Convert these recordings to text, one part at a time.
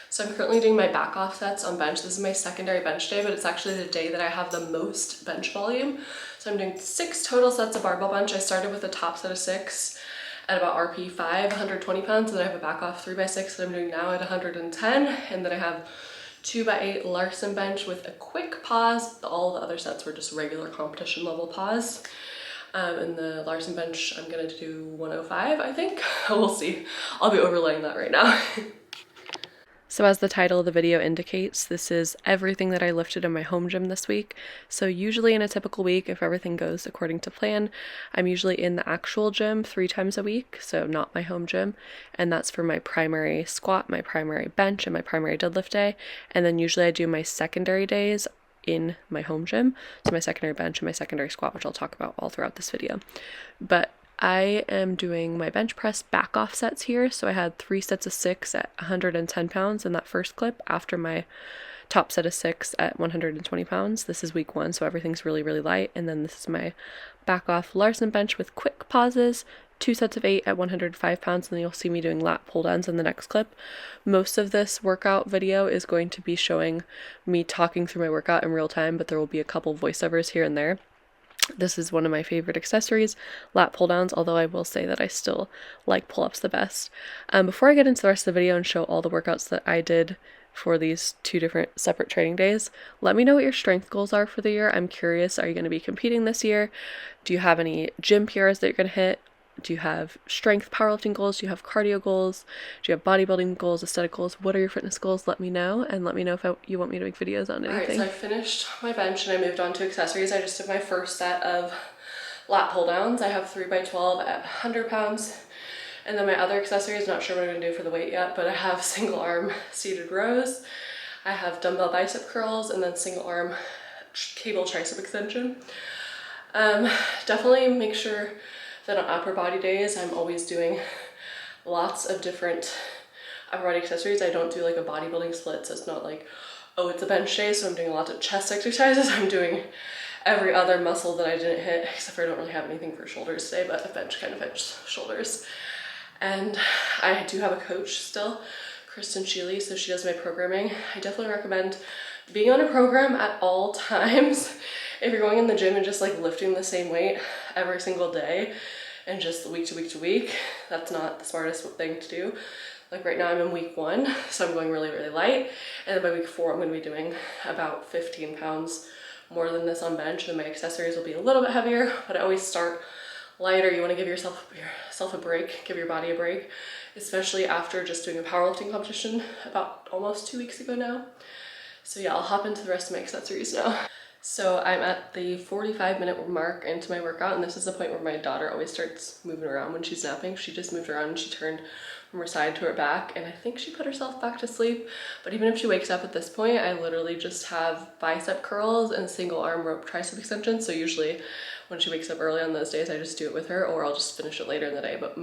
So I'm currently doing my back off sets on bench. This is my secondary bench day, but it's actually the day that I have the most bench volume. So I'm doing 6 total sets of barbell bench. I started with a top set of 6 at about RP 5, 120 pounds, and then I have a back off 3x6 that I'm doing now at 110, and then I have 2x8 Larson bench with a quick pause. All the other sets were just regular competition level pause. And the Larson bench, I'm gonna do 105, I think. We'll see. I'll be overlaying that right now. So as the title of the video indicates, this is everything that I lifted in my home gym this week. So usually in a typical week, if everything goes according to plan, I'm usually in the actual gym 3 times a week, so not my home gym. And that's for my primary squat, my primary bench, and my primary deadlift day. And then usually I do my secondary days in my home gym, so my secondary bench and my secondary squat, which I'll talk about all throughout this video. But I am doing my bench press back off sets here. So I had 3 sets of 6 at 110 pounds in that first clip after my top set of 6 at 120 pounds. This is week 1, so everything's really, really light. And then this is my back off Larson bench with quick pauses, 2 sets of 8 at 105 pounds, and then you'll see me doing lat pull downs in the next clip. Most of this workout video is going to be showing me talking through my workout in real time, but there will be a couple voiceovers here and there. This is one of my favorite accessories, lat pull downs, although I will say that I still like pull-ups the best. Before I get into the rest of the video and show all the workouts that I did for these 2 different separate training days, let me know what your strength goals are for the year. I'm curious, are you going to be competing this year? Do you have any gym PRs that you're going to hit? Do you have strength powerlifting goals? Do you have cardio goals? Do you have bodybuilding goals, aesthetic goals? What are your fitness goals? Let me know, and let me know if you want me to make videos on anything. Alright, so I finished my bench and I moved on to accessories. I just did my first set of lat pull downs. I have 3x12 at 100 pounds. And then my other accessories, not sure what I'm going to do for the weight yet, but I have single arm seated rows. I have dumbbell bicep curls, and then single arm cable tricep extension. Definitely make sure that on upper body days, I'm always doing lots of different upper body accessories. I don't do like a bodybuilding split, so it's not like, oh, it's a bench day, so I'm doing a lot of chest exercises. I'm doing every other muscle that I didn't hit, except for I don't really have anything for shoulders today, but a bench kind of hits shoulders. And I do have a coach still, Kristen Sheely, so she does my programming. I definitely recommend being on a program at all times. If you're going in the gym and just like lifting the same weight every single day and just week to week to week, that's not the smartest thing to do. Like right now I'm in week 1, so I'm going really, really light. And then by week 4, I'm going to be doing about 15 pounds more than this on bench, and my accessories will be a little bit heavier, but I always start lighter. You want to give yourself a break, give your body a break, especially after just doing a powerlifting competition about almost 2 weeks ago now. So yeah, I'll hop into the rest of my accessories now. So I'm at the 45-minute mark into my workout, and this is the point where my daughter always starts moving around when she's napping. She just moved around and she turned from her side to her back, and I think she put herself back to sleep. But even if she wakes up at this point, I literally just have bicep curls and single arm rope tricep extensions. So usually when she wakes up early on those days, I just do it with her, or I'll just finish it later in the day. But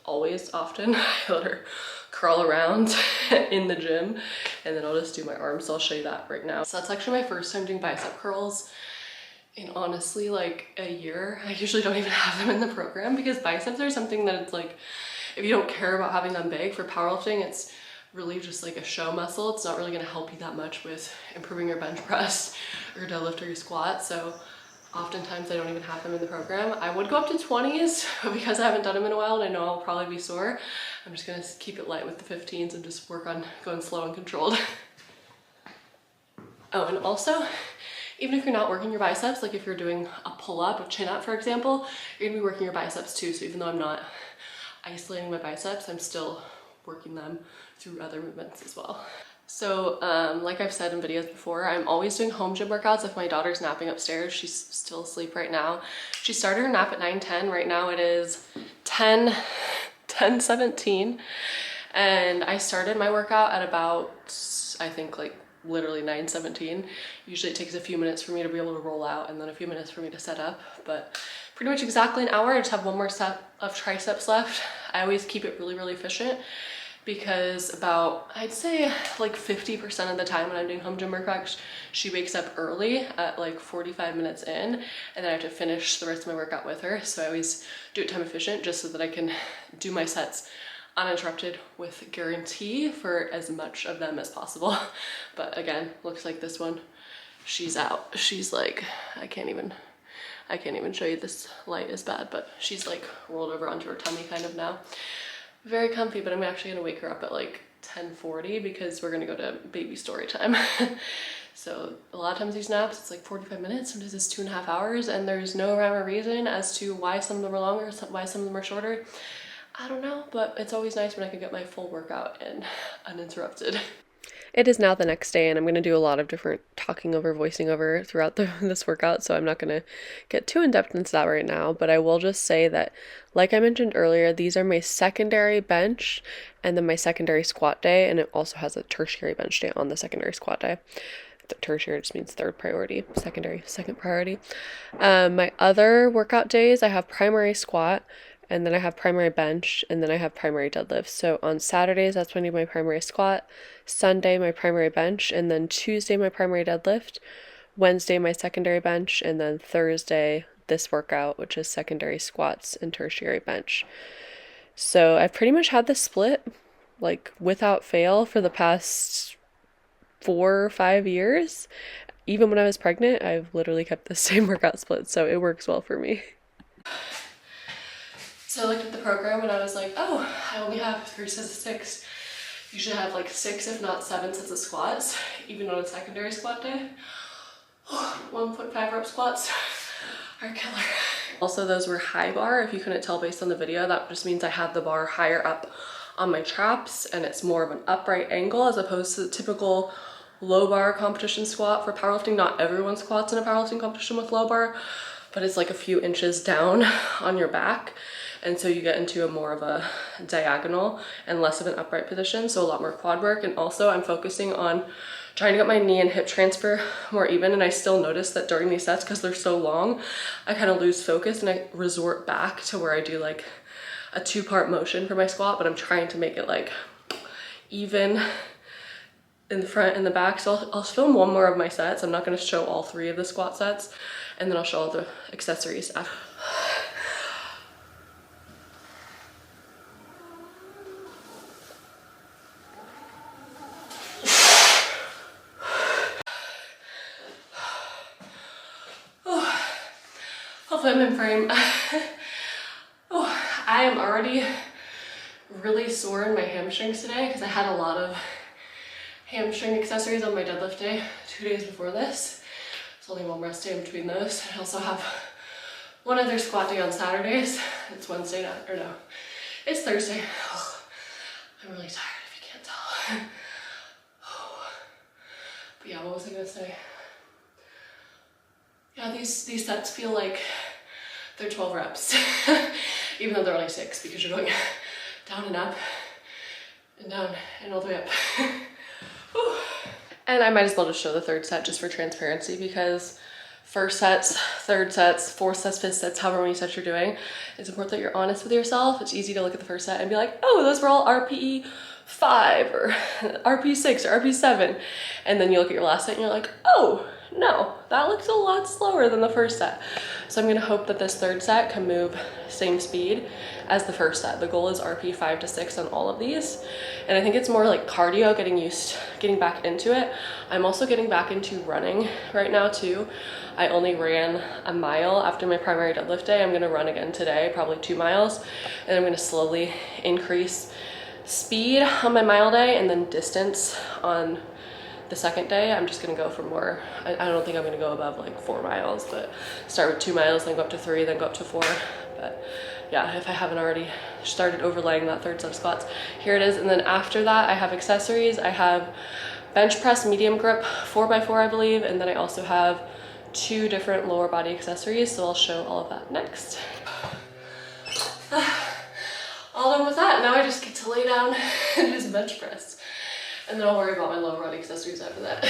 often, I let her curl around in the gym, and then I'll just do my arms. So I'll show you that right now. So that's actually my first time doing bicep curls in honestly like a year. I usually don't even have them in the program because biceps are something that it's like, if you don't care about having them big for powerlifting, it's really just like a show muscle. It's not really going to help you that much with improving your bench press or deadlift or your squat. So oftentimes I don't even have them in the program. I would go up to 20s, but because I haven't done them in a while and I know I'll probably be sore, I'm just gonna keep it light with the 15s and just work on going slow and controlled. Oh, and also, even if you're not working your biceps, like if you're doing a pull-up, a chin-up, for example, you're gonna be working your biceps too. So even though I'm not isolating my biceps, I'm still working them through other movements as well. So like I've said in videos before, I'm always doing home gym workouts if my daughter's napping upstairs. She's still asleep right now. She started her nap at 9:10. Right now it is 10:17. And I started my workout at about, I think like literally 9:17. Usually it takes a few minutes for me to be able to roll out and then a few minutes for me to set up, but pretty much exactly an hour. I just have one more set of triceps left. I always keep it really, really efficient, because about, I'd say like 50% of the time when I'm doing home gym workouts, she wakes up early at like 45 minutes in, and then I have to finish the rest of my workout with her. So I always do it time efficient just so that I can do my sets uninterrupted with guarantee for as much of them as possible. But again, looks like this one, she's out. She's like, I can't even show you, this light is bad, but she's like rolled over onto her tummy kind of now. Very comfy, but I'm actually gonna wake her up at like 10:40 because we're gonna go to baby story time. So a lot of times these naps, it's like 45 minutes, sometimes it's 2.5 hours, and there's no rhyme or reason as to why some of them are longer, why some of them are shorter. I don't know, but it's always nice when I can get my full workout in uninterrupted. It is now the next day, and I'm going to do a lot of different talking over, voicing over throughout this workout, so I'm not going to get too in-depth into that right now, but I will just say that, like I mentioned earlier, these are my secondary bench and then my secondary squat day, and it also has a tertiary bench day on the secondary squat day. Tertiary just means third priority, secondary, second priority. My other workout days, I have primary squat, and then I have primary bench, and then I have primary deadlift. So on Saturdays, that's when I do my primary squat, Sunday, my primary bench, and then Tuesday, my primary deadlift, Wednesday, my secondary bench, and then Thursday, this workout, which is secondary squats and tertiary bench. So I've pretty much had this split, like, without fail for the past 4 or 5 years. Even when I was pregnant, I've literally kept the same workout split, so it works well for me. So I looked at the program and I was like, oh, I only have 3 sets of 6. Usually I have like 6, if not 7 sets of squats, even on a secondary squat day. 1.5 rep squats are killer. Also, those were high bar. If you couldn't tell based on the video, that just means I have the bar higher up on my traps and it's more of an upright angle as opposed to the typical low bar competition squat for powerlifting. Not everyone squats in a powerlifting competition with low bar, but it's like a few inches down on your back. And so you get into a more of a diagonal and less of an upright position, so a lot more quad work. And also I'm focusing on trying to get my knee and hip transfer more even, and I still notice that during these sets, because they're so long, I kind of lose focus and I resort back to where I do like a 2-part motion for my squat, but I'm trying to make it like even in the front and the back. So I'll film one more of my sets. I'm not going to show all 3 of the squat sets, and then I'll show all the accessories after. Hopefully I'm in frame. I am already really sore in my hamstrings today because I had a lot of hamstring accessories on my deadlift day 2 days before this. It's only one rest day in between those. I also have one other squat day on Saturdays. It's Wednesday now, or no, it's Thursday. I'm really tired if you can't tell. But yeah, what was I gonna say? Yeah, these sets feel like they're 12 reps, even though they're only 6 because you're going down and up and down and all the way up. And I might as well just show the 3rd set just for transparency, because 1st sets, 3rd sets, 4th sets, 5th sets, however many sets you're doing, it's important that you're honest with yourself. It's easy to look at the 1st set and be like, oh, those were all RPE 5 or RP 6 or RP 7, and then you look at your last set and you're like, oh no, that looks a lot slower than the 1st set. So I'm gonna hope that this 3rd set can move same speed as the 1st set. The goal is RP 5 to 6 on all of these, and I think it's more like cardio, getting back into it. I'm also getting back into running right now too. I only ran a mile after my primary deadlift day. I'm gonna run again today, probably 2 miles, and I'm gonna slowly increase speed on my mile day and then distance on the 2nd day. I'm just gonna go for more. I don't think I'm gonna go above like 4 miles, but start with 2 miles, then go up to 3, then go up to 4. But yeah, if I haven't already started overlaying that 3rd set of squats, here it is. And then after that, I have accessories. I have bench press medium grip 4x4, I believe, and then I also have 2 different lower body accessories, so I'll show all of that next. All done with that. Now I just get to lay down and just bench press, and then I'll worry about my lower body accessories after that.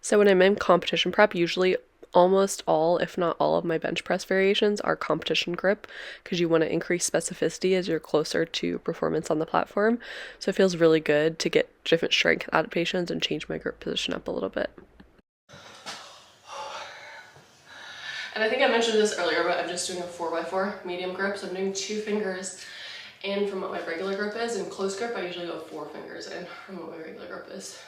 So when I'm in competition prep, usually almost all, if not all, of my bench press variations are competition grip, because you want to increase specificity as you're closer to performance on the platform. So it feels really good to get different strength adaptations and change my grip position up a little bit. And I think I mentioned this earlier, but I'm just doing a 4x4 medium grip. So I'm doing 2 fingers in from what my regular grip is. In close grip, I usually go 4 fingers in from what my regular grip is.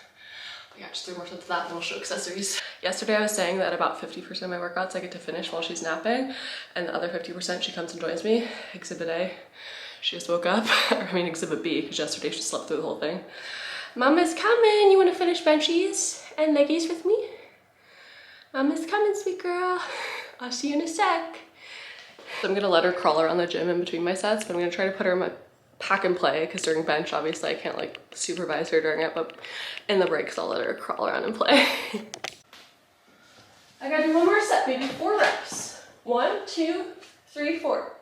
But yeah, just 3 more sets of that and we'll show accessories. Yesterday I was saying that about 50% of my workouts I get to finish while she's napping, and the other 50% she comes and joins me. Exhibit A, she just woke up. I mean Exhibit B, because yesterday she slept through the whole thing. Mama's coming, you want to finish benchies and leggies with me? Mama's coming, sweet girl. I'll see you in a sec. So I'm gonna let her crawl around the gym in between my sets, but I'm gonna try to put her in my pack and play, because during bench obviously I can't like supervise her during it, but in the breaks I'll let her crawl around and play. I gotta do 1 more set, baby. 4 reps. 1, 2, 3, 4.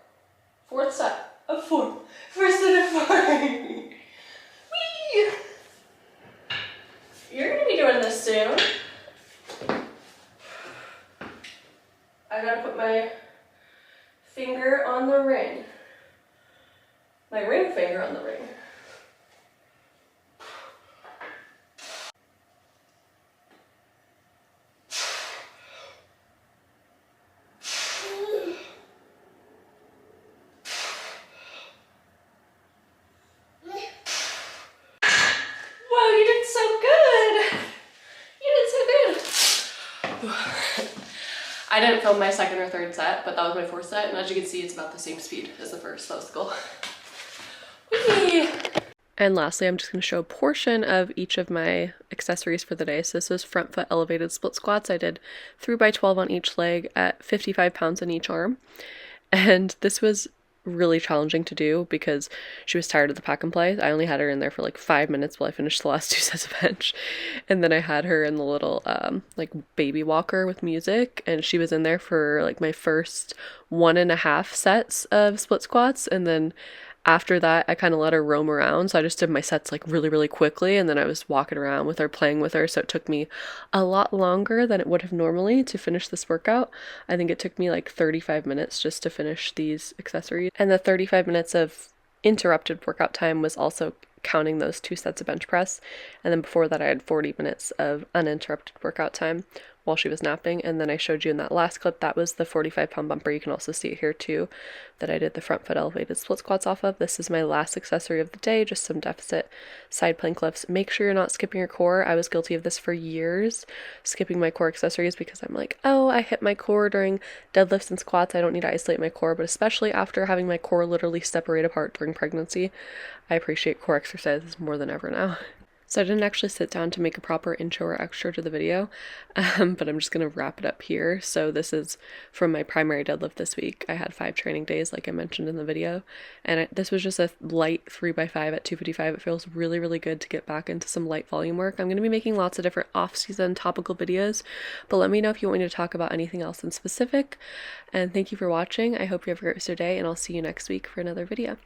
4th set of 4. First set of 4. Whee! You're gonna be doing this soon. I gotta put my finger on the ring. My ring finger on the ring. Whoa, you did so good! You did so good! I didn't film my 2nd or 3rd set, but that was my 4th set, and as you can see, it's about the same speed as the first. That was the goal. Whee! And lastly, I'm just going to show a portion of each of my accessories for the day. So this was front foot elevated split squats. I did 3x12 on each leg at 55 pounds on each arm. And this was really challenging to do because she was tired of the pack and play. I only had her in there for like 5 minutes while I finished the last 2 sets of bench, and then I had her in the little like baby walker with music, and she was in there for like my first 1.5 sets of split squats, and then after that I kind of let her roam around. So I just did my sets like really quickly, and then I was walking around with her, playing with her. So it took me a lot longer than it would have normally to finish this workout. I think it took me like 35 minutes just to finish these accessories. And the 35 minutes of interrupted workout time was also counting those 2 sets of bench press. And then before that I had 40 minutes of uninterrupted workout time while she was napping. And then I showed you in that last clip, that was the 45-pound bumper. You can also see it here too, that I did the front foot elevated split squats off of. This is my last accessory of the day, just some deficit side plank lifts. Make sure you're not skipping your core. I was guilty of this for years, skipping my core accessories, because I'm like, oh, I hit my core during deadlifts and squats, I don't need to isolate my core. But especially after having my core literally separate apart during pregnancy, I appreciate core exercises more than ever now. So I didn't actually sit down to make a proper intro or extra to the video, but I'm just going to wrap it up here. So this is from my primary deadlift this week. I had 5 training days, like I mentioned in the video, and this was just a light 3x5 at 255. It feels really good to get back into some light volume work. I'm going to be making lots of different off-season topical videos, but let me know if you want me to talk about anything else in specific. And thank you for watching. I hope you have a great rest of your day, and I'll see you next week for another video.